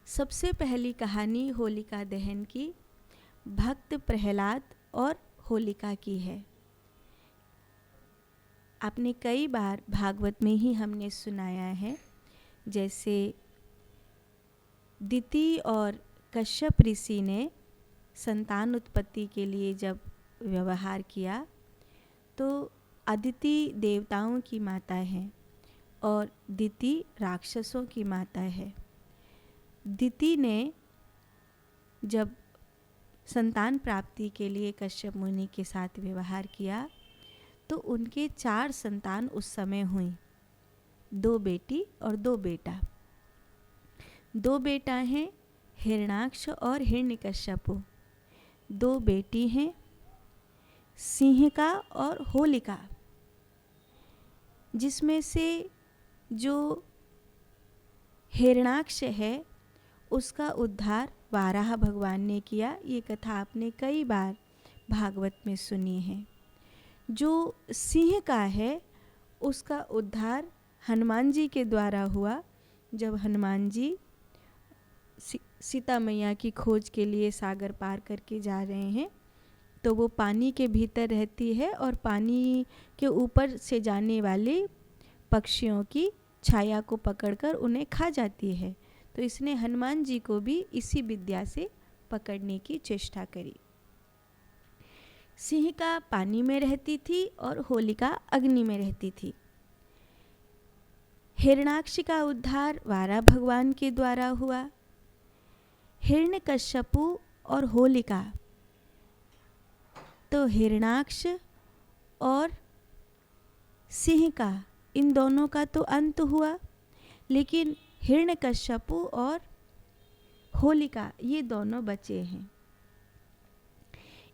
सबसे पहली कहानी होलिका दहन की भक्त प्रहलाद और होलिका की है। आपने कई बार भागवत में ही हमने सुनाया है, जैसे दिति और कश्यप ऋषि ने संतान उत्पत्ति के लिए जब व्यवहार किया तो अदिति देवताओं की माता है और दिति राक्षसों की माता है। दिति ने जब संतान प्राप्ति के लिए कश्यप मुनि के साथ व्यवहार किया तो उनके 4 संतान उस समय हुई, 2 बेटी और 2 बेटा। 2 बेटा हैं हिरणाक्ष और हिरण्यकश्यपु, 2 बेटी हैं सिंहिका और होलिका, जिसमें से जो हिरणाक्ष है उसका उद्धार वाराह भगवान ने किया। ये कथा आपने कई बार भागवत में सुनी है। जो सिंह का है उसका उद्धार हनुमान जी के द्वारा हुआ। जब हनुमान जी सीता मैया की खोज के लिए सागर पार करके जा रहे हैं तो वो पानी के भीतर रहती है और पानी के ऊपर से जाने वाले पक्षियों की छाया को पकड़कर उन्हें खा जाती है। तो इसने हनुमान जी को भी इसी विद्या से पकड़ने की चेष्टा करी। सिंहिका पानी में रहती थी और होलिका अग्नि में रहती थी। हिरणाक्ष का उद्धार वारा भगवान के द्वारा हुआ। हिरण्यकश्यपु और होलिका, तो हिरणाक्ष और सिंहिका इन दोनों का तो अंत हुआ, लेकिन हिरण्यकश्यपु और होलिका ये दोनों बचे हैं।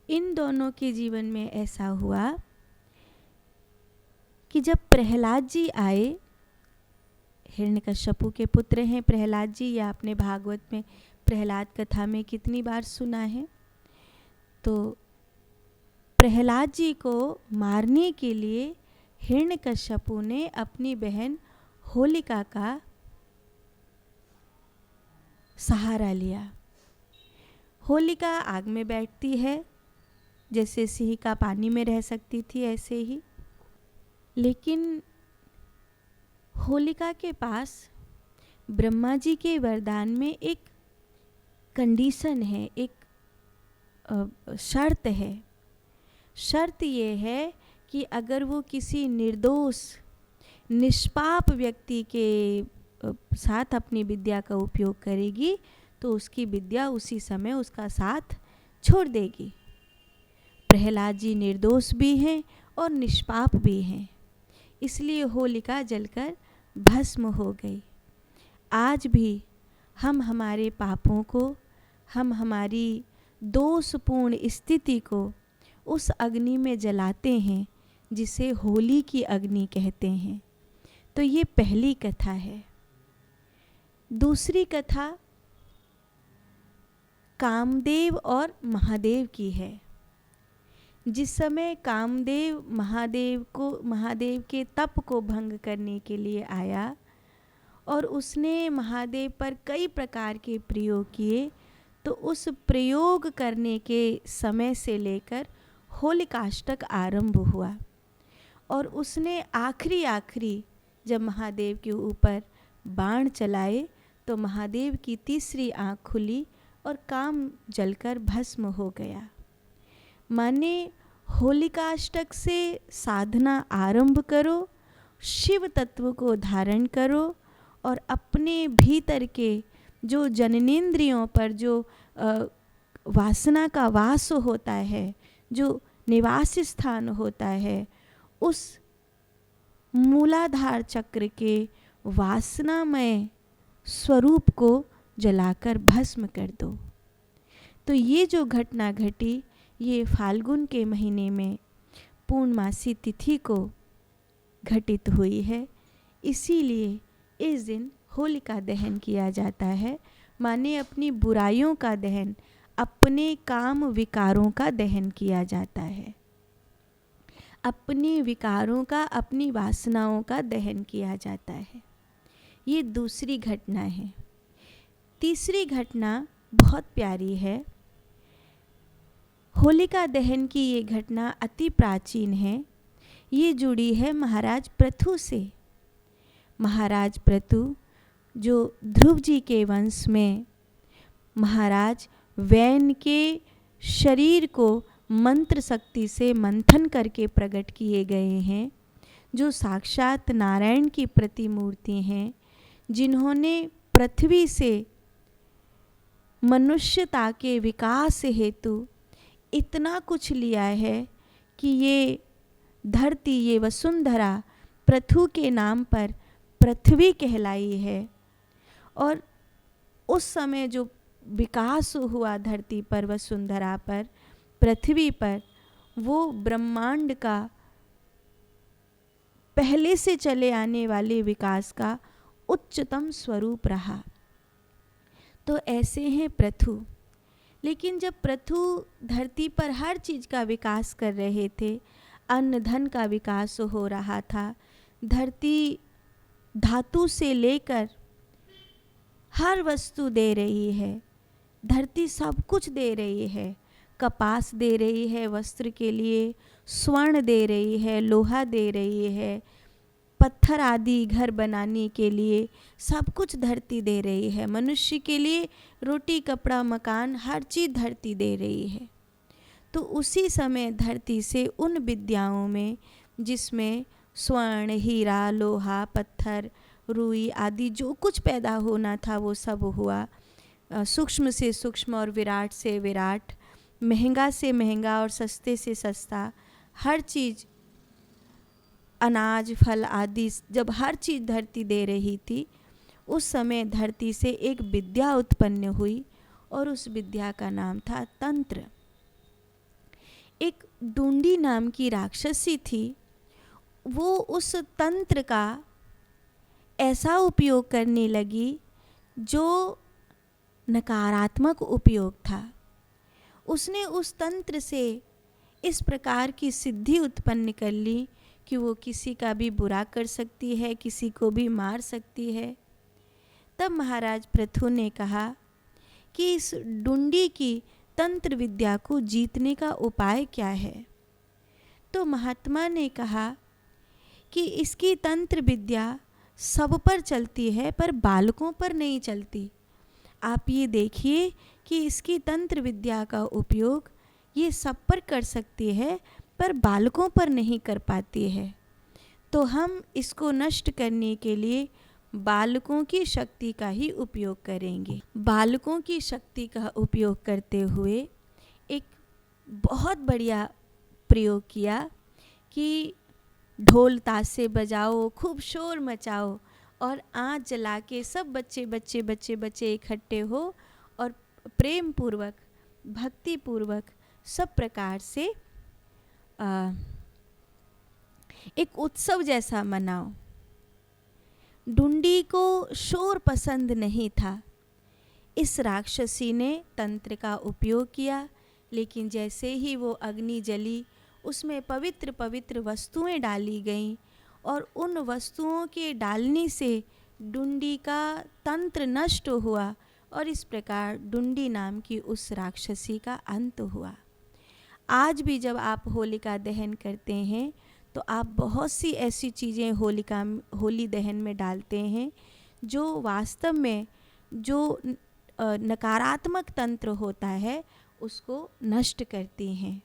इन दोनों के जीवन में ऐसा हुआ कि जब प्रहलाद जी आए, हिरण्यकश्यपु के पुत्र हैं प्रहलाद जी, या आपने भागवत में प्रहलाद कथा में कितनी बार सुना है। तो प्रहलाद जी को मारने के लिए हिरण्यकश्यपु ने अपनी बहन होलिका का सहारा लिया। होलिका आग में बैठती है, जैसे सिंहिका पानी में रह सकती थी ऐसे ही, लेकिन होलिका के पास ब्रह्मा जी के वरदान में एक कंडीशन है, एक शर्त है। शर्त ये है कि अगर वो किसी निर्दोष निष्पाप व्यक्ति के साथ अपनी विद्या का उपयोग करेगी तो उसकी विद्या उसी समय उसका साथ छोड़ देगी। प्रहलाद जी निर्दोष भी हैं और निष्पाप भी हैं, इसलिए होलिका जलकर भस्म हो गई। आज भी हम हमारे पापों को, हम हमारी दोषपूर्ण स्थिति को उस अग्नि में जलाते हैं जिसे होली की अग्नि कहते हैं। तो ये पहली कथा है। दूसरी कथा कामदेव और महादेव की है। जिस समय कामदेव महादेव के तप को भंग करने के लिए आया और उसने महादेव पर कई प्रकार के प्रयोग किए, तो उस प्रयोग करने के समय से लेकर होलिकाष्टक आरंभ हुआ और उसने आखिरी जब महादेव के ऊपर बाण चलाए तो महादेव की तीसरी आँख खुली और काम जलकर भस्म हो गया। माने होलिकाष्टक से साधना आरंभ करो, शिव तत्व को धारण करो और अपने भीतर के जो जननेंद्रियों पर जो वासना का वास होता है, जो निवास स्थान होता है, उस मूलाधार चक्र के वासनामय स्वरूप को जलाकर भस्म कर दो। तो ये जो घटना घटी ये फाल्गुन के महीने में पूर्णमासी तिथि को घटित हुई है। इसीलिए इस दिन होलिका दहन किया जाता है। माने अपनी बुराइयों का दहन, अपने काम विकारों का दहन किया जाता है, अपने विकारों का, अपनी वासनाओं का दहन किया जाता है। ये दूसरी घटना है। तीसरी घटना बहुत प्यारी है। होलिका दहन की ये घटना अति प्राचीन है। ये जुड़ी है महाराज पृथु से। महाराज पृथु जो ध्रुव जी के वंश में महाराज वैन के शरीर को मंत्र शक्ति से मंथन करके प्रकट किए गए हैं, जो साक्षात नारायण की प्रतिमूर्ति हैं, जिन्होंने पृथ्वी से मनुष्यता के विकास हेतु इतना कुछ लिया है कि ये धरती, ये वसुंधरा पृथु के नाम पर पृथ्वी कहलाई है। और उस समय जो विकास हुआ धरती पर, वसुंधरा पर, पृथ्वी पर, वो ब्रह्मांड का पहले से चले आने वाले विकास का उच्चतम स्वरूप रहा। तो ऐसे हैं पृथु। लेकिन जब पृथु धरती पर हर चीज़ का विकास कर रहे थे, अन्न धन का विकास हो रहा था, धरती धातु से लेकर हर वस्तु दे रही है, धरती सब कुछ दे रही है, कपास दे रही है वस्त्र के लिए, स्वर्ण दे रही है, लोहा दे रही है, पत्थर आदि घर बनाने के लिए सब कुछ धरती दे रही है, मनुष्य के लिए रोटी कपड़ा मकान हर चीज़ धरती दे रही है। तो उसी समय धरती से उन विद्याओं में जिसमें स्वर्ण, हीरा, लोहा, पत्थर, रुई आदि जो कुछ पैदा होना था वो सब हुआ। सूक्ष्म से सूक्ष्म और विराट से विराट, महंगा से महंगा और सस्ते से सस्ता, हर चीज़, अनाज फल आदि, जब हर चीज़ धरती दे रही थी, उस समय धरती से एक विद्या उत्पन्न हुई और उस विद्या का नाम था तंत्र। एक डूंडी नाम की राक्षसी थी, वो उस तंत्र का ऐसा उपयोग करने लगी जो नकारात्मक उपयोग था। उसने उस तंत्र से इस प्रकार की सिद्धि उत्पन्न कर ली कि वो किसी का भी बुरा कर सकती है, किसी को भी मार सकती है। तब महाराज पृथु ने कहा कि इस डुंडी की तंत्र विद्या को जीतने का उपाय क्या है। तो महात्मा ने कहा कि इसकी तंत्र विद्या सब पर चलती है पर बालकों पर नहीं चलती। आप ये देखिए कि इसकी तंत्र विद्या का उपयोग ये सब पर कर सकती है पर बालकों पर नहीं कर पाती है। तो हम इसको नष्ट करने के लिए बालकों की शक्ति का ही उपयोग करेंगे। बालकों की शक्ति का उपयोग करते हुए एक बहुत बढ़िया प्रयोग किया कि ढोल ताशे बजाओ, खूब शोर मचाओ और आँच जला के सब बच्चे इकट्ठे हो और प्रेम पूर्वक, भक्ति पूर्वक सब प्रकार से एक उत्सव जैसा मनाओ। डुंडी को शोर पसंद नहीं था। इस राक्षसी ने तंत्र का उपयोग किया, लेकिन जैसे ही वो अग्नि जली, उसमें पवित्र पवित्र वस्तुएं डाली गईं और उन वस्तुओं के डालने से डुंडी का तंत्र नष्ट हुआ और इस प्रकार डुंडी नाम की उस राक्षसी का अंत हुआ। आज भी जब आप होलिका दहन करते हैं तो आप बहुत सी ऐसी चीज़ें होली दहन में डालते हैं जो वास्तव में जो नकारात्मक तंत्र होता है उसको नष्ट करती हैं।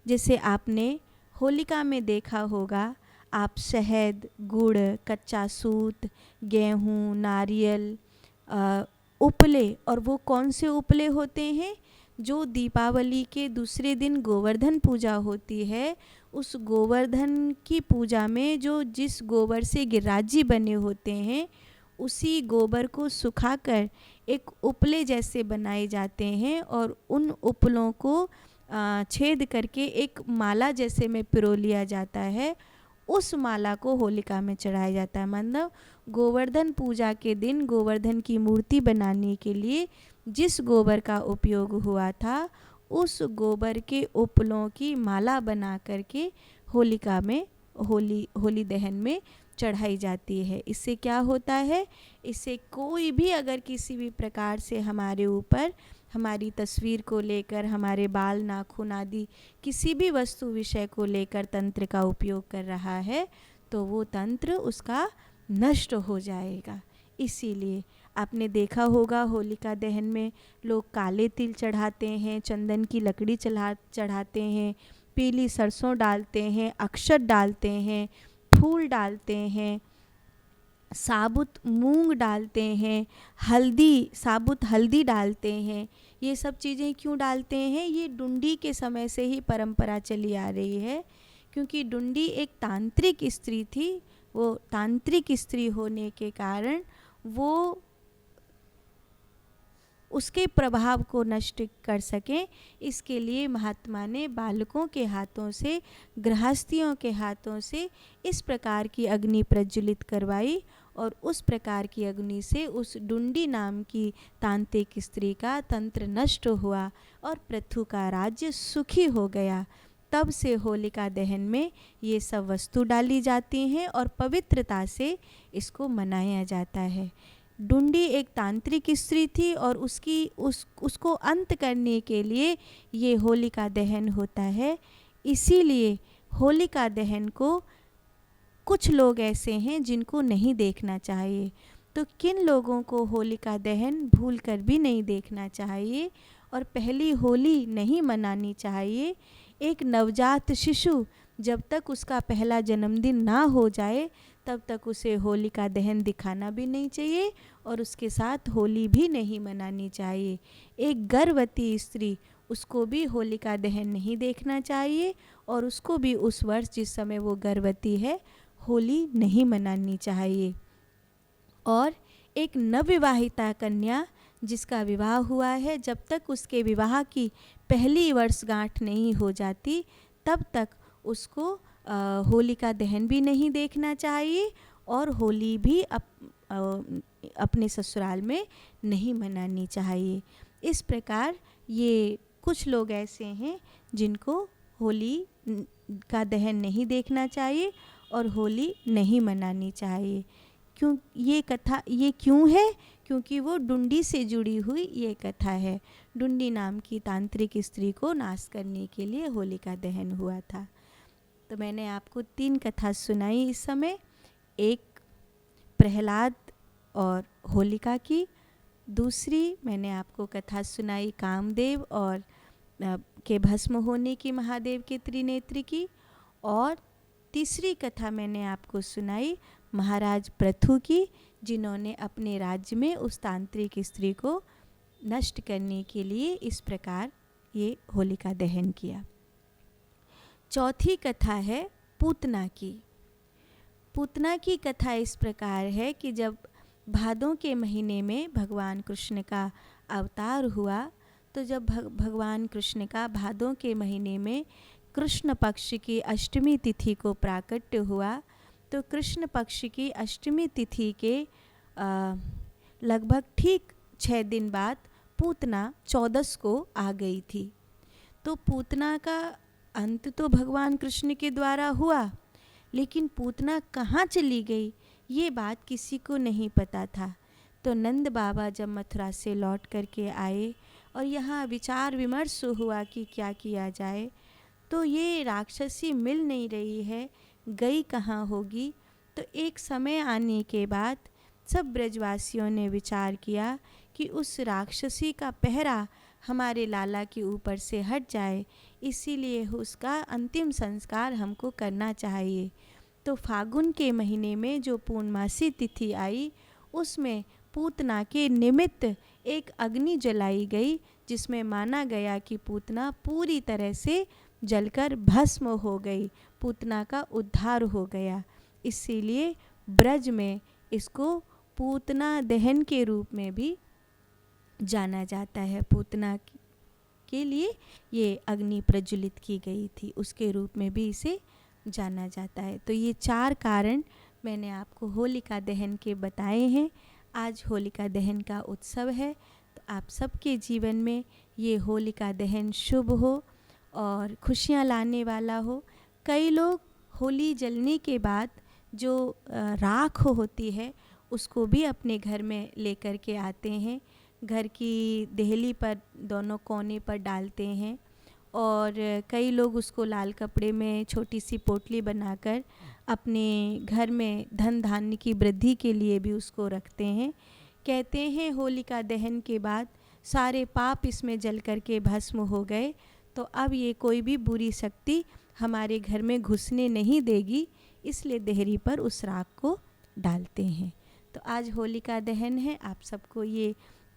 जैसे आपने होलिका में देखा होगा, आप शहद, गुड़, कच्चा सूत, गेहूँ, नारियल, उपले, और वो कौन से उपले होते हैं जो दीपावली के दूसरे दिन गोवर्धन पूजा होती है, उस गोवर्धन की पूजा में जो जिस गोबर से गिरिराज बने होते हैं उसी गोबर को सुखाकर एक उपले जैसे बनाए जाते हैं और उन उपलों को छेद करके एक माला जैसे में पिरो लिया जाता है। उस माला को होलिका में चढ़ाया जाता है। मतलब गोवर्धन पूजा के दिन गोवर्धन की मूर्ति बनाने के लिए जिस गोबर का उपयोग हुआ था उस गोबर के उपलों की माला बना करके होलिका में होली दहन में चढ़ाई जाती है। इससे क्या होता है, इससे कोई भी अगर किसी भी प्रकार से हमारे ऊपर हमारी तस्वीर को लेकर, हमारे बाल नाखून आदि किसी भी वस्तु विषय को लेकर तंत्र का उपयोग कर रहा है तो वो तंत्र उसका नष्ट हो जाएगा। इसीलिए आपने देखा होगा होलिका दहन में लोग काले तिल चढ़ाते हैं, चंदन की लकड़ी चढ़ाते हैं, पीली सरसों डालते हैं, अक्षत डालते हैं, फूल डालते हैं, साबुत मूंग डालते हैं, साबुत हल्दी डालते हैं। ये सब चीज़ें क्यों डालते हैं? ये डुंडी के समय से ही परंपरा चली आ रही है, क्योंकि डुंडी एक तांत्रिक स्त्री थी। वो तांत्रिक स्त्री होने के कारण वो उसके प्रभाव को नष्ट कर सकें, इसके लिए महात्मा ने बालकों के हाथों से, गृहस्थियों के हाथों से इस प्रकार की अग्नि प्रज्वलित करवाई और उस प्रकार की अग्नि से उस डुंडी नाम की तांत्रिक स्त्री का तंत्र नष्ट हुआ और पृथु का राज्य सुखी हो गया। तब से होलिका दहन में ये सब वस्तु डाली जाती हैं और पवित्रता से इसको मनाया जाता है। डुंडी एक तांत्रिक स्त्री थी और उसको अंत करने के लिए ये होलिका दहन होता है। इसीलिए होलिका दहन को कुछ लोग ऐसे हैं जिनको नहीं देखना चाहिए। तो किन लोगों को होलिका दहन भूल कर भी नहीं देखना चाहिए और पहली होली नहीं मनानी चाहिए? एक नवजात शिशु जब तक उसका पहला जन्मदिन ना हो जाए तब तक उसे होलिका दहन दिखाना भी नहीं चाहिए और उसके साथ होली भी नहीं मनानी चाहिए। एक गर्भवती स्त्री, उसको भी होलिका दहन नहीं देखना चाहिए और उसको भी उस वर्ष जिस समय वो गर्भवती है होली नहीं मनानी चाहिए। और एक नवविवाहिता कन्या जिसका विवाह हुआ है, जब तक उसके विवाह की पहली वर्षगांठ नहीं हो जाती तब तक उसको होलिका दहन भी नहीं देखना चाहिए और होली भी अपने ससुराल में नहीं मनानी चाहिए। इस प्रकार ये कुछ लोग ऐसे हैं जिनको होली का दहन नहीं देखना चाहिए और होली नहीं मनानी चाहिए। ये कथा क्यों है? क्योंकि वो डुंडी से जुड़ी हुई ये कथा है। डुंडी नाम की तांत्रिक स्त्री को नाश करने के लिए होलिका दहन हुआ था। तो मैंने आपको 3 कथा सुनाई इस समय। एक प्रहलाद और होलिका की, दूसरी मैंने आपको कथा सुनाई कामदेव और के भस्म होने की महादेव के त्रिनेत्र की, और तीसरी कथा मैंने आपको सुनाई महाराज पृथु की, जिन्होंने अपने राज्य में उस तांत्रिक स्त्री को नष्ट करने के लिए इस प्रकार ये होलिका दहन किया। चौथी कथा है पूतना की। पूतना की कथा इस प्रकार है कि जब भादों के महीने में भगवान कृष्ण का अवतार हुआ, तो जब भगवान कृष्ण का भादों के महीने में कृष्ण पक्ष की अष्टमी तिथि को प्राकट्य हुआ, तो कृष्ण पक्ष की अष्टमी तिथि के लगभग ठीक 6 दिन बाद पूतना 14 को आ गई थी। तो पूतना का अंत तो भगवान कृष्ण के द्वारा हुआ, लेकिन पूतना कहाँ चली गई ये बात किसी को नहीं पता था। तो नंद बाबा जब मथुरा से लौट करके आए और यहाँ विचार विमर्श हुआ कि क्या किया जाए, तो ये राक्षसी मिल नहीं रही है, गई कहाँ होगी। तो एक समय आने के बाद सब ब्रजवासियों ने विचार किया कि उस राक्षसी का पहरा हमारे लाला के ऊपर से हट जाए, इसीलिए उसका अंतिम संस्कार हमको करना चाहिए। तो फागुन के महीने में जो पूर्णमासी तिथि आई, उसमें पूतना के निमित्त एक अग्नि जलाई गई, जिसमें माना गया कि पूतना पूरी तरह से जलकर भस्म हो गई, पूतना का उद्धार हो गया। इसीलिए ब्रज में इसको पूतना दहन के रूप में भी जाना जाता है। पूतना के लिए ये अग्नि प्रज्वलित की गई थी, उसके रूप में भी इसे जाना जाता है। तो ये 4 कारण मैंने आपको होलिका दहन के बताए हैं। आज होलिका दहन का उत्सव है, तो आप सबके जीवन में ये होलिका दहन शुभ हो और खुशियाँ लाने वाला हो। कई लोग होली जलने के बाद जो राख होती है उसको भी अपने घर में लेकर के आते हैं, घर की देहली पर दोनों कोने पर डालते हैं, और कई लोग उसको लाल कपड़े में छोटी सी पोटली बनाकर अपने घर में धन धान्य की वृद्धि के लिए भी उसको रखते हैं। कहते हैं होलिका दहन के बाद सारे पाप इसमें जल करके भस्म हो गए, तो अब ये कोई भी बुरी शक्ति हमारे घर में घुसने नहीं देगी, इसलिए देहरी पर उस राख को डालते हैं। तो आज होलिका दहन है, आप सबको ये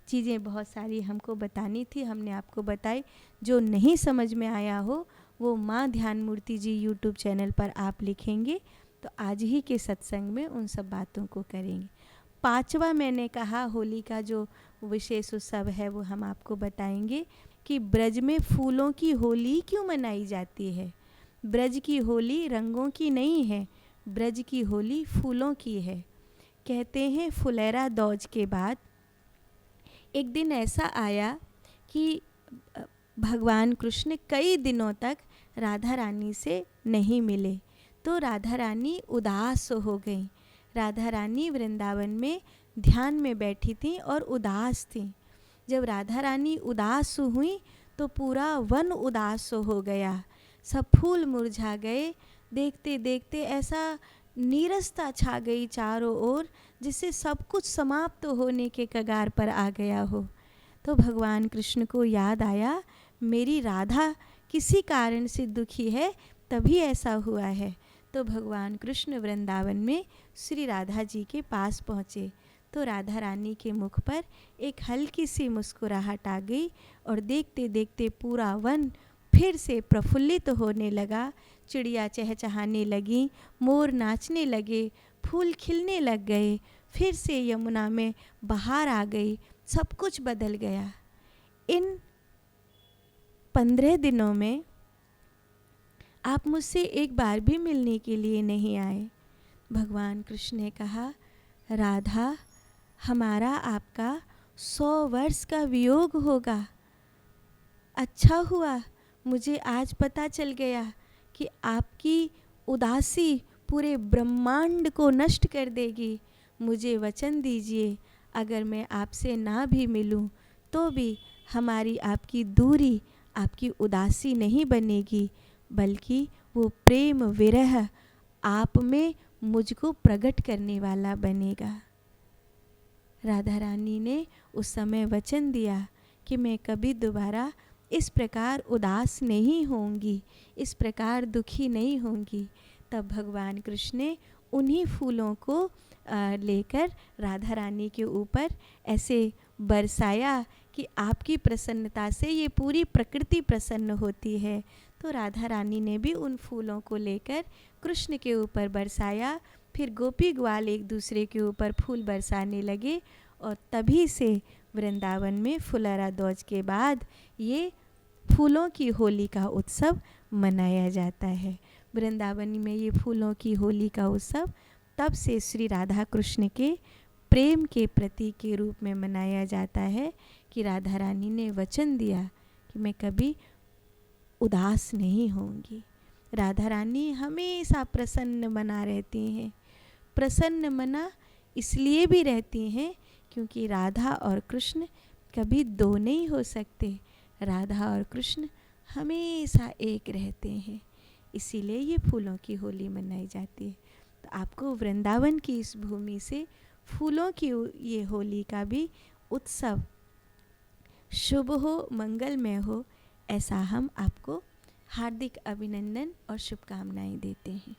चीज़ें बहुत सारी हमको बतानी थी, हमने आपको बताई। जो नहीं समझ में आया हो वो माँ ध्यान मूर्ति जी यूट्यूब चैनल पर आप लिखेंगे तो आज ही के सत्संग में उन सब बातों को करेंगे। पांचवा मैंने कहा होली का जो विशेष उत्सव है वो हम आपको बताएंगे कि ब्रज में फूलों की होली क्यों मनाई जाती है। ब्रज की होली रंगों की नहीं है, ब्रज की होली फूलों की है। कहते हैं फुलेरा दौज के बाद एक दिन ऐसा आया कि भगवान कृष्ण कई दिनों तक राधा रानी से नहीं मिले, तो राधा रानी उदास हो गई। राधा रानी वृंदावन में ध्यान में बैठी थी और उदास थी। जब राधा रानी उदास हुई तो पूरा वन उदास हो गया, सब फूल मुरझा गए। देखते देखते ऐसा नीरसता छा गई चारों ओर, जिससे सब कुछ समाप्त होने के कगार पर आ गया हो। तो भगवान कृष्ण को याद आया मेरी राधा किसी कारण से दुखी है, तभी ऐसा हुआ है। तो भगवान कृष्ण वृंदावन में श्री राधा जी के पास पहुँचे तो राधा रानी के मुख पर एक हल्की सी मुस्कुराहट आ गई और देखते देखते पूरा वन फिर से प्रफुल्लित होने लगा। चिड़िया चहचहाने लगी, मोर नाचने लगे, फूल खिलने लग गए, फिर से यमुना में बहार आ गई, सब कुछ बदल गया। इन 15 दिनों में आप मुझसे एक बार भी मिलने के लिए नहीं आए। भगवान कृष्ण ने कहा राधा हमारा आपका 100 वर्ष का वियोग होगा। अच्छा हुआ मुझे आज पता चल गया कि आपकी उदासी पूरे ब्रह्मांड को नष्ट कर देगी। मुझे वचन दीजिए अगर मैं आपसे ना भी मिलूं तो भी हमारी आपकी दूरी, आपकी उदासी नहीं बनेगी, बल्कि वो प्रेम विरह आप में मुझको प्रकट करने वाला बनेगा। राधा रानी ने उस समय वचन दिया कि मैं कभी दोबारा इस प्रकार उदास नहीं होंगी, इस प्रकार दुखी नहीं होंगी। तब भगवान कृष्ण ने उन्हीं फूलों को लेकर राधा रानी के ऊपर ऐसे बरसाया कि आपकी प्रसन्नता से ये पूरी प्रकृति प्रसन्न होती है। तो राधा रानी ने भी उन फूलों को लेकर कृष्ण के ऊपर बरसाया। फिर गोपी ग्वाल एक दूसरे के ऊपर फूल बरसाने लगे और तभी से वृंदावन में फुलेरा दौज के बाद ये फूलों की होली का उत्सव मनाया जाता है। वृंदावन में ये फूलों की होली का उत्सव तब से श्री राधा कृष्ण के प्रेम के प्रतीक के रूप में मनाया जाता है कि राधा रानी ने वचन दिया कि मैं कभी उदास नहीं होंगी। राधा रानी हमेशा प्रसन्न मना रहती हैं। प्रसन्न मना इसलिए भी रहती हैं क्योंकि राधा और कृष्ण कभी दो नहीं हो सकते। राधा और कृष्ण हमेशा एक रहते हैं, इसीलिए ये फूलों की होली मनाई जाती है। तो आपको वृंदावन की इस भूमि से फूलों की ये होली का भी उत्सव शुभ हो, मंगलमय हो, ऐसा हम आपको हार्दिक अभिनंदन और शुभकामनाएं देते हैं।